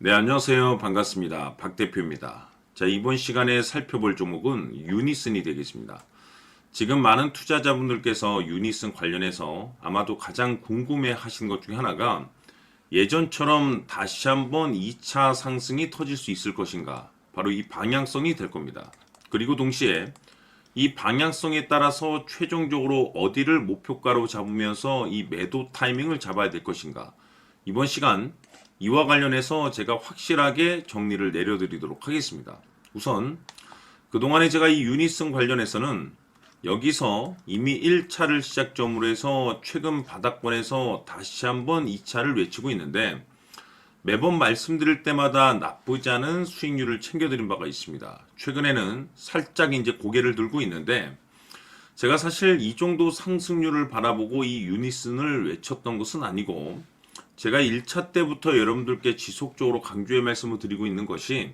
네, 안녕하세요. 반갑습니다. 박 대표입니다. 자, 이번 시간에 살펴볼 종목은 유니슨이 되겠습니다. 지금 많은 투자자분들께서 유니슨 관련해서 아마도 가장 궁금해 하시는 것 중에 하나가 예전처럼 다시 한번 2차 상승이 터질 수 있을 것인가? 바로 이 방향성이 될 겁니다. 그리고 동시에 이 방향성에 따라서 최종적으로 어디를 목표가로 잡으면서 이 매도 타이밍을 잡아야 될 것인가? 이번 시간 이와 관련해서 제가 확실하게 정리를 내려드리도록 하겠습니다. 우선 그동안에 제가 이 유니슨 관련해서는 여기서 이미 1차를 시작점으로 해서 최근 바닥권에서 다시 한번 2차를 외치고 있는데 매번 말씀드릴 때마다 나쁘지 않은 수익률을 챙겨드린 바가 있습니다. 최근에는 살짝 이제 고개를 들고 있는데 제가 사실 이 정도 상승률을 바라보고 이 유니슨을 외쳤던 것은 아니고 제가 1차 때부터 여러분들께 지속적으로 강조의 말씀을 드리고 있는 것이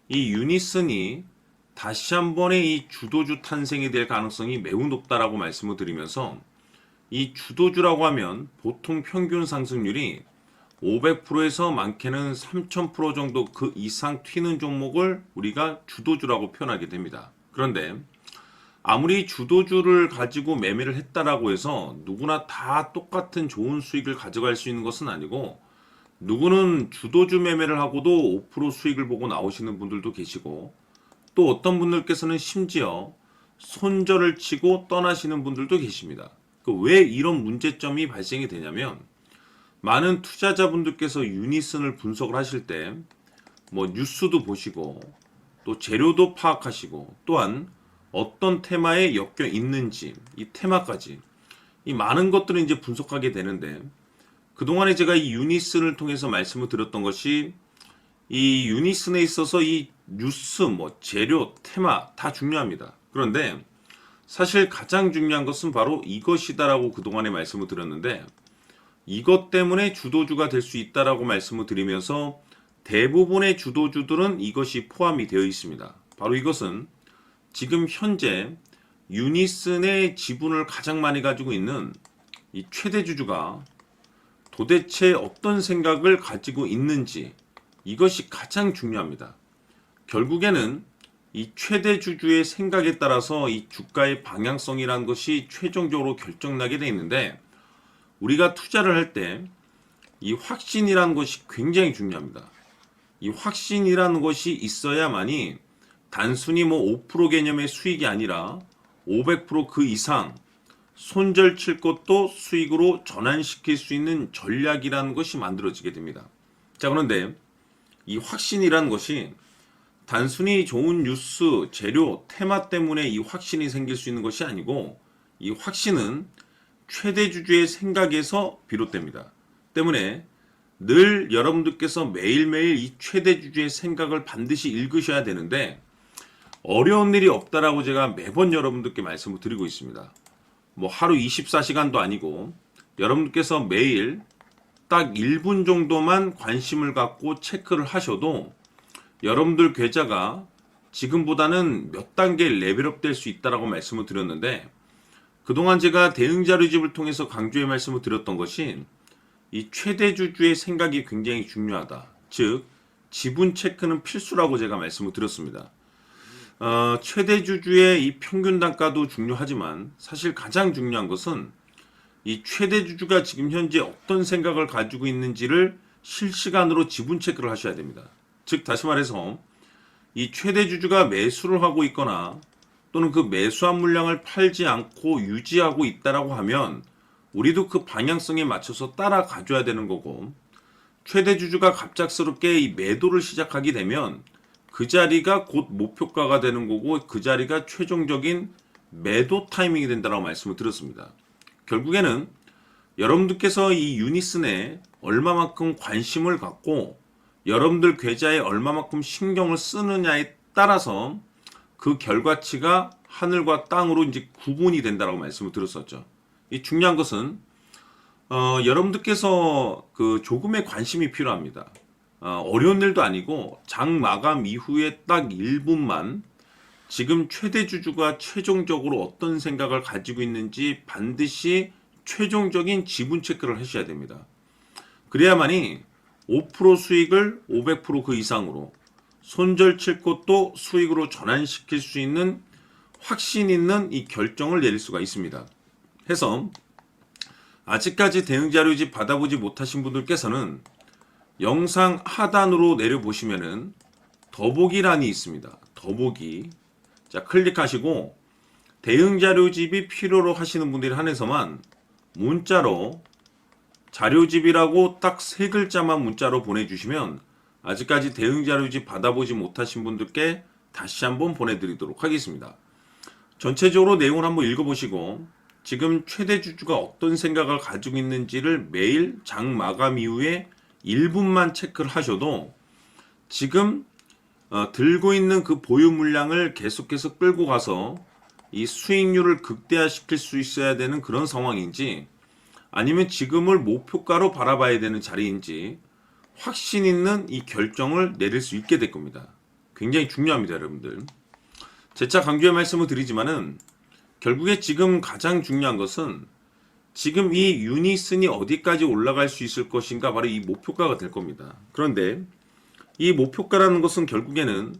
이 유니슨이 다시 한 번의 이 주도주 탄생이 될 가능성이 매우 높다라고 말씀을 드리면서 이 주도주라고 하면 보통 평균 상승률이 500%에서 많게는 3000% 정도 그 이상 튀는 종목을 우리가 주도주라고 표현하게 됩니다. 그런데 아무리 주도주를 가지고 매매를 했다라고 해서 누구나 다 똑같은 좋은 수익을 가져갈 수 있는 것은 아니고 누구는 주도주 매매를 하고도 5% 수익을 보고 나오시는 분들도 계시고 또 어떤 분들께서는 심지어 손절을 치고 떠나시는 분들도 계십니다. 왜 이런 문제점이 발생이 되냐면 많은 투자자분들께서 유니슨을 분석을 하실 때 뭐 뉴스도 보시고 또 재료도 파악하시고 또한 어떤 테마에 엮여 있는지 이 테마까지 이 많은 것들을 이제 분석하게 되는데 그동안에 제가 이 유니슨을 통해서 말씀을 드렸던 것이 이 유니슨에 있어서 이 뉴스 뭐 재료 테마 다 중요합니다. 그런데 사실 가장 중요한 것은 바로 이것이다라고 그동안에 말씀을 드렸는데 이것 때문에 주도주가 될 수 있다라고 말씀을 드리면서 대부분의 주도주들은 이것이 포함이 되어 있습니다. 바로 이것은 지금 현재 유니슨의 지분을 가장 많이 가지고 있는 이 최대 주주가 도대체 어떤 생각을 가지고 있는지 이것이 가장 중요합니다. 결국에는 이 최대 주주의 생각에 따라서 이 주가의 방향성이라는 것이 최종적으로 결정나게 되어 있는데 우리가 투자를 할 때 이 확신이라는 것이 굉장히 중요합니다. 이 확신이라는 것이 있어야만이 단순히 뭐 5% 개념의 수익이 아니라 500%그 이상 손절 칠 것도 수익으로 전환시킬 수 있는 전략이라는 것이 만들어지게 됩니다. 자, 그런데 이 확신이라는 것이 단순히 좋은 뉴스, 재료, 테마 때문에 이 확신이 생길 수 있는 것이 아니고 이 확신은 최대 주주의 생각에서 비롯됩니다. 때문에 늘 여러분들께서 매일매일 이 최대 주주의 생각을 반드시 읽으셔야 되는데 어려운 일이 없다라고 제가 매번 여러분들께 말씀을 드리고 있습니다. 뭐 하루 24시간도 아니고 여러분들께서 매일 딱 1분 정도만 관심을 갖고 체크를 하셔도 여러분들 계좌가 지금보다는 몇 단계 레벨업 될 수 있다라고 말씀을 드렸는데 그동안 제가 대응자료집을 통해서 강조의 말씀을 드렸던 것이 이 최대 주주의 생각이 굉장히 중요하다. 즉 지분 체크는 필수라고 제가 말씀을 드렸습니다. 최대 주주의 이 평균 단가도 중요하지만 사실 가장 중요한 것은 이 최대 주주가 지금 현재 어떤 생각을 가지고 있는지를 실시간으로 지분 체크를 하셔야 됩니다. 즉 다시 말해서 이 최대 주주가 매수를 하고 있거나 또는 그 매수한 물량을 팔지 않고 유지하고 있다라고 하면 우리도 그 방향성에 맞춰서 따라가줘야 되는 거고 최대 주주가 갑작스럽게 이 매도를 시작하게 되면 그 자리가 곧 목표가가 되는 거고 그 자리가 최종적인 매도 타이밍이 된다고 말씀을 드렸습니다. 결국에는 여러분들께서 이 유니슨에 얼마만큼 관심을 갖고 여러분들 계좌에 얼마만큼 신경을 쓰느냐에 따라서 그 결과치가 하늘과 땅으로 이제 구분이 된다고 말씀을 드렸었죠. 이 중요한 것은 여러분들께서 그 조금의 관심이 필요합니다. 어려운 일도 아니고 장 마감 이후에 딱 1분만 지금 최대 주주가 최종적으로 어떤 생각을 가지고 있는지 반드시 최종적인 지분 체크를 하셔야 됩니다. 그래야만이 5% 수익을 500%그 이상으로 손절칠 것도 수익으로 전환시킬 수 있는 확신 있는 이 결정을 내릴 수가 있습니다. 해서 아직까지 대응자료집 받아보지 못하신 분들께서는 영상 하단으로 내려보시면은 더보기란이 있습니다. 더보기. 자, 클릭하시고 대응자료집이 필요로 하시는 분들이 한해서만 문자로 자료집이라고 딱 3글자만 문자로 보내주시면 아직까지 대응자료집 받아보지 못하신 분들께 다시 한번 보내드리도록 하겠습니다. 전체적으로 내용을 한번 읽어보시고 지금 최대 주주가 어떤 생각을 가지고 있는지를 매일 장 마감 이후에 1분만 체크를 하셔도 지금 들고 있는 그 보유 물량을 계속해서 끌고 가서 이 수익률을 극대화시킬 수 있어야 되는 그런 상황인지 아니면 지금을 목표가로 바라봐야 되는 자리인지 확신 있는 이 결정을 내릴 수 있게 될 겁니다. 굉장히 중요합니다, 여러분들. 재차 강조의 말씀을 드리지만은 결국에 지금 가장 중요한 것은 지금 이 유니슨이 어디까지 올라갈 수 있을 것인가 바로 이 목표가가 될 겁니다. 그런데 이 목표가라는 것은 결국에는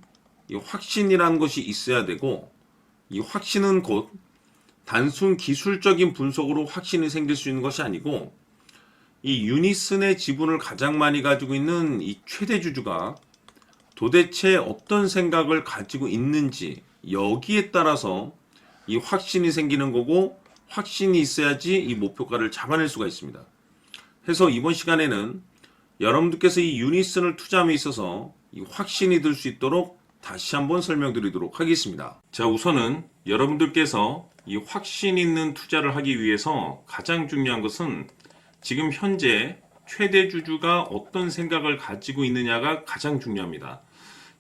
이 확신이라는 것이 있어야 되고 이 확신은 곧 단순 기술적인 분석으로 확신이 생길 수 있는 것이 아니고 이 유니슨의 지분을 가장 많이 가지고 있는 이 최대 주주가 도대체 어떤 생각을 가지고 있는지 여기에 따라서 이 확신이 생기는 거고 확신이 있어야지 이 목표가를 잡아낼 수가 있습니다. 해서 이번 시간에는 여러분들께서 이 유니슨을 투자함에 있어서 이 확신이 들 수 있도록 다시 한번 설명드리도록 하겠습니다. 자, 우선은 여러분들께서 이 확신 있는 투자를 하기 위해서 가장 중요한 것은 지금 현재 최대 주주가 어떤 생각을 가지고 있느냐가 가장 중요합니다.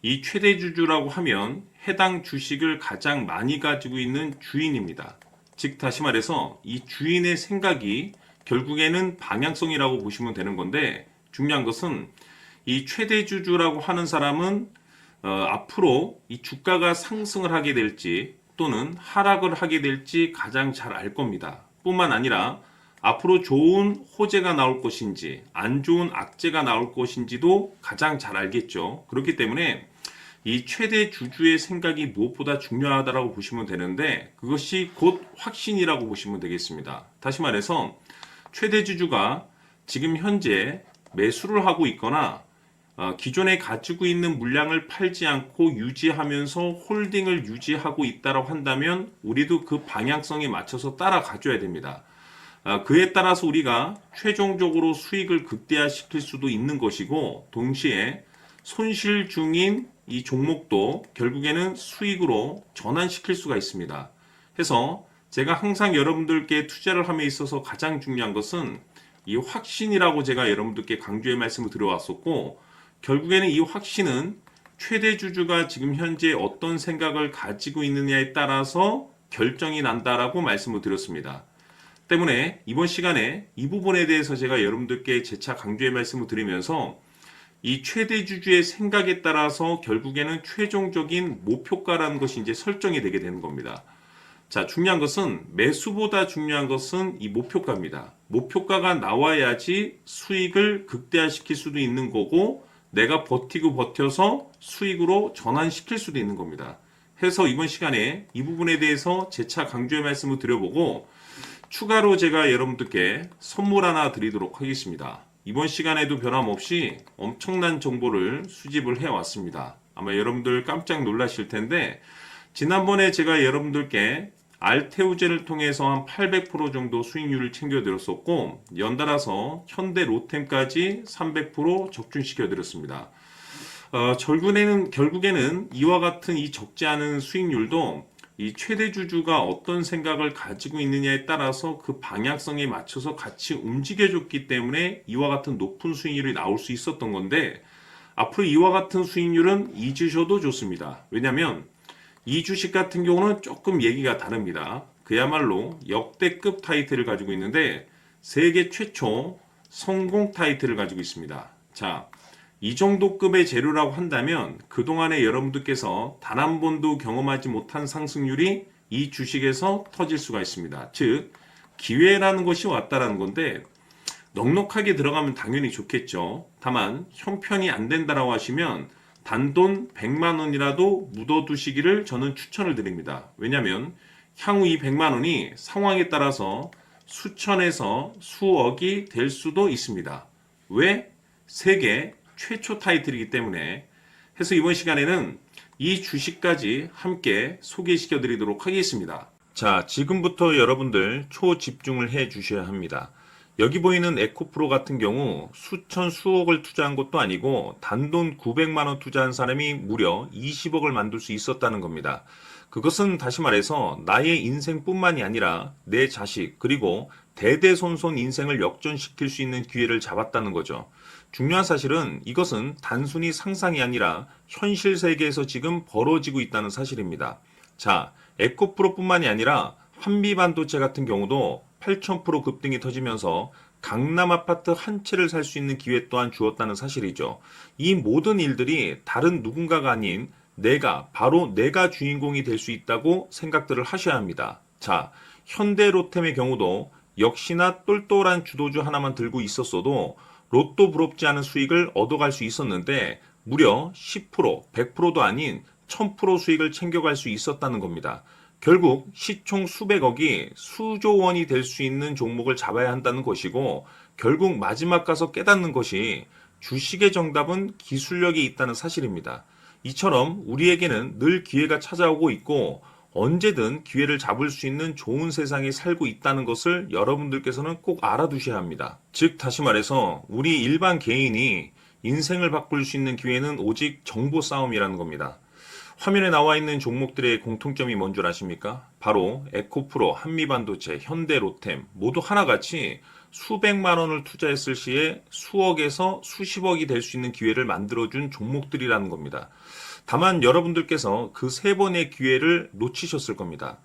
이 최대 주주라고 하면 해당 주식을 가장 많이 가지고 있는 주인입니다. 즉 다시 말해서 이 주인의 생각이 결국에는 방향성이라고 보시면 되는 건데 중요한 것은 이 최대 주주라고 하는 사람은 앞으로 이 주가가 상승을 하게 될지 또는 하락을 하게 될지 가장 잘 알 겁니다. 뿐만 아니라 앞으로 좋은 호재가 나올 것인지 안 좋은 악재가 나올 것인지도 가장 잘 알겠죠. 그렇기 때문에 이 최대 주주의 생각이 무엇보다 중요하다고 보시면 되는데 그것이 곧 확신이라고 보시면 되겠습니다. 다시 말해서 최대 주주가 지금 현재 매수를 하고 있거나 기존에 가지고 있는 물량을 팔지 않고 유지하면서 홀딩을 유지하고 있다고 한다면 우리도 그 방향성에 맞춰서 따라가줘야 됩니다. 그에 따라서 우리가 최종적으로 수익을 극대화시킬 수도 있는 것이고 동시에 손실 중인 이 종목도 결국에는 수익으로 전환시킬 수가 있습니다. 해서 제가 항상 여러분들께 투자를 함에 있어서 가장 중요한 것은 이 확신이라고 제가 여러분들께 강조의 말씀을 드려왔었고 결국에는 이 확신은 최대 주주가 지금 현재 어떤 생각을 가지고 있느냐에 따라서 결정이 난다라고 말씀을 드렸습니다. 때문에 이번 시간에 이 부분에 대해서 제가 여러분들께 재차 강조의 말씀을 드리면서 이 최대 주주의 생각에 따라서 결국에는 최종적인 목표가라는 것이 이제 설정이 되게 되는 겁니다. 자, 중요한 것은 매수보다 중요한 것은 이 목표가입니다. 목표가가 나와야지 수익을 극대화시킬 수도 있는 거고 내가 버티고 버텨서 수익으로 전환시킬 수도 있는 겁니다. 해서 이번 시간에 이 부분에 대해서 재차 강조의 말씀을 드려보고 추가로 제가 여러분들께 선물 하나 드리도록 하겠습니다. 이번 시간에도 변함없이 엄청난 정보를 수집을 해왔습니다. 아마 여러분들 깜짝 놀라실 텐데 지난번에 제가 여러분들께 알테우제를 통해서 한 800% 정도 수익률을 챙겨드렸었고 연달아서 현대 로템까지 300% 적중시켜드렸습니다. 결국에는 이와 같은 이 적지 않은 수익률도 이 최대 주주가 어떤 생각을 가지고 있느냐에 따라서 그 방향성에 맞춰서 같이 움직여줬기 때문에 이와 같은 높은 수익률이 나올 수 있었던 건데 앞으로 이와 같은 수익률은 잊으셔도 좋습니다. 왜냐하면 이 주식 같은 경우는 조금 얘기가 다릅니다. 그야말로 역대급 타이틀을 가지고 있는데 세계 최초 성공 타이틀을 가지고 있습니다. 자, 이 정도 급의 재료라고 한다면 그동안에 여러분들께서 단 한 번도 경험하지 못한 상승률이 이 주식에서 터질 수가 있습니다. 즉 기회라는 것이 왔다라는 건데 넉넉하게 들어가면 당연히 좋겠죠. 다만 형편이 안 된다라고 하시면 단돈 100만 원이라도 묻어두시기를 저는 추천을 드립니다. 왜냐하면 향후 이 100만 원이 상황에 따라서 수천에서 수억이 될 수도 있습니다. 왜? 세계 최초 타이틀이기 때문에. 해서 이번 시간에는 이 주식까지 함께 소개시켜 드리도록 하겠습니다. 자, 지금부터 여러분들 초집중을 해 주셔야 합니다. 여기 보이는 에코프로 같은 경우 수천 수억을 투자한 것도 아니고 단돈 900만 원 투자한 사람이 무려 20억을 만들 수 있었다는 겁니다. 그것은 다시 말해서 나의 인생뿐만이 아니라 내 자식 그리고 대대손손 인생을 역전시킬 수 있는 기회를 잡았다는 거죠. 중요한 사실은 이것은 단순히 상상이 아니라 현실 세계에서 지금 벌어지고 있다는 사실입니다. 자, 에코프로뿐만이 아니라 한미반도체 같은 경우도 8,000% 급등이 터지면서 강남 아파트 한 채를 살 수 있는 기회 또한 주었다는 사실이죠. 이 모든 일들이 다른 누군가가 아닌 바로 내가 주인공이 될 수 있다고 생각들을 하셔야 합니다. 자, 현대로템의 경우도 역시나 똘똘한 주도주 하나만 들고 있었어도 로또 부럽지 않은 수익을 얻어갈 수 있었는데 무려 10%, 100%도 아닌 1000% 수익을 챙겨갈 수 있었다는 겁니다. 결국 시총 수백억이 수조 원이 될 수 있는 종목을 잡아야 한다는 것이고 결국 마지막 가서 깨닫는 것이 주식의 정답은 기술력이 있다는 사실입니다. 이처럼 우리에게는 늘 기회가 찾아오고 있고 언제든 기회를 잡을 수 있는 좋은 세상에 살고 있다는 것을 여러분들께서는 꼭 알아두셔야 합니다. 즉 다시 말해서 우리 일반 개인이 인생을 바꿀 수 있는 기회는 오직 정보 싸움이라는 겁니다. 화면에 나와 있는 종목들의 공통점이 뭔 줄 아십니까? 바로 에코프로, 한미반도체, 현대로템 모두 하나같이 수백만 원을 투자했을 시에 수억에서 수십억이 될 수 있는 기회를 만들어준 종목들이라는 겁니다. 다만 여러분들께서 그 세 번의 기회를 놓치셨을 겁니다.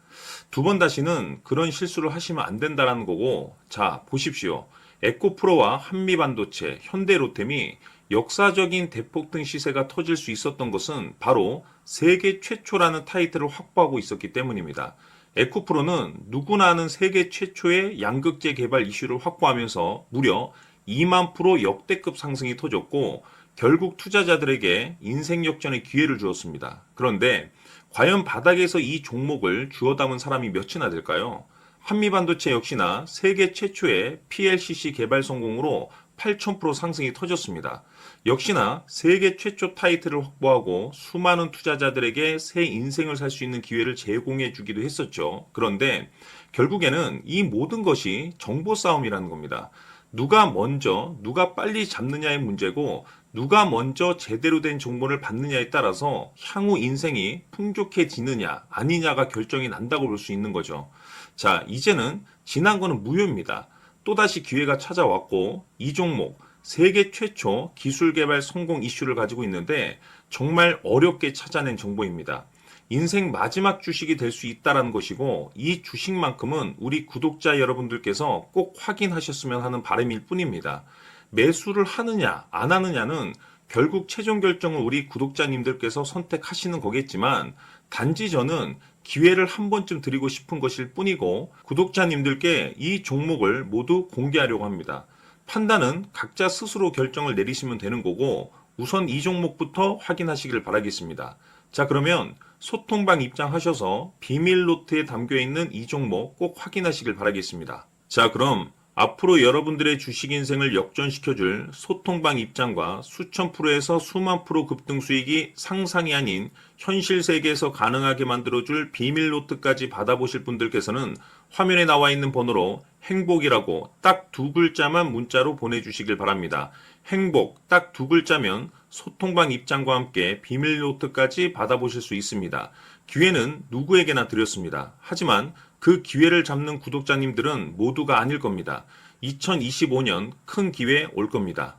두 번 다시는 그런 실수를 하시면 안 된다는 거고, 자, 보십시오. 에코프로와 한미반도체, 현대로템이 역사적인 대폭등 시세가 터질 수 있었던 것은 바로 세계 최초라는 타이틀을 확보하고 있었기 때문입니다. 에코프로는 누구나 아는 세계 최초의 양극재 개발 이슈를 확보하면서 무려 2만 프로 역대급 상승이 터졌고 결국 투자자들에게 인생 역전의 기회를 주었습니다. 그런데 과연 바닥에서 이 종목을 주워 담은 사람이 몇이나 될까요? 한미반도체 역시나 세계 최초의 PLCC 개발 성공으로 8,000% 상승이 터졌습니다. 역시나 세계 최초 타이틀을 확보하고 수많은 투자자들에게 새 인생을 살 수 있는 기회를 제공해 주기도 했었죠. 그런데 결국에는 이 모든 것이 정보 싸움이라는 겁니다. 누가 먼저, 누가 빨리 잡느냐의 문제고 누가 먼저 제대로 된 정보를 받느냐에 따라서 향후 인생이 풍족해지느냐 아니냐가 결정이 난다고 볼 수 있는 거죠. 자, 이제는 지난 거는 무효입니다. 또다시 기회가 찾아왔고 이 종목 세계 최초 기술 개발 성공 이슈를 가지고 있는데 정말 어렵게 찾아낸 정보입니다. 인생 마지막 주식이 될 수 있다는 것이고 이 주식만큼은 우리 구독자 여러분들께서 꼭 확인하셨으면 하는 바람일 뿐입니다. 매수를 하느냐 안 하느냐는 결국 최종 결정을 우리 구독자님들께서 선택하시는 거겠지만 단지 저는 기회를 한 번쯤 드리고 싶은 것일 뿐이고 구독자님들께 이 종목을 모두 공개하려고 합니다. 판단은 각자 스스로 결정을 내리시면 되는 거고 우선 이 종목부터 확인하시길 바라겠습니다. 자, 그러면 소통방 입장하셔서 비밀 노트에 담겨 있는 이 종목 꼭 확인하시길 바라겠습니다. 자, 그럼 앞으로 여러분들의 주식 인생을 역전시켜줄 소통방 입장과 수천 프로에서 수만 프로 급등 수익이 상상이 아닌 현실 세계에서 가능하게 만들어줄 비밀 노트까지 받아보실 분들께서는 화면에 나와 있는 번호로 행복이라고 딱 두 글자만 문자로 보내주시길 바랍니다. 행복 딱 두 글자면 소통방 입장과 함께 비밀 노트까지 받아보실 수 있습니다. 기회는 누구에게나 드렸습니다. 하지만 그 기회를 잡는 구독자님들은 모두가 아닐 겁니다. 2025년 큰 기회 올 겁니다.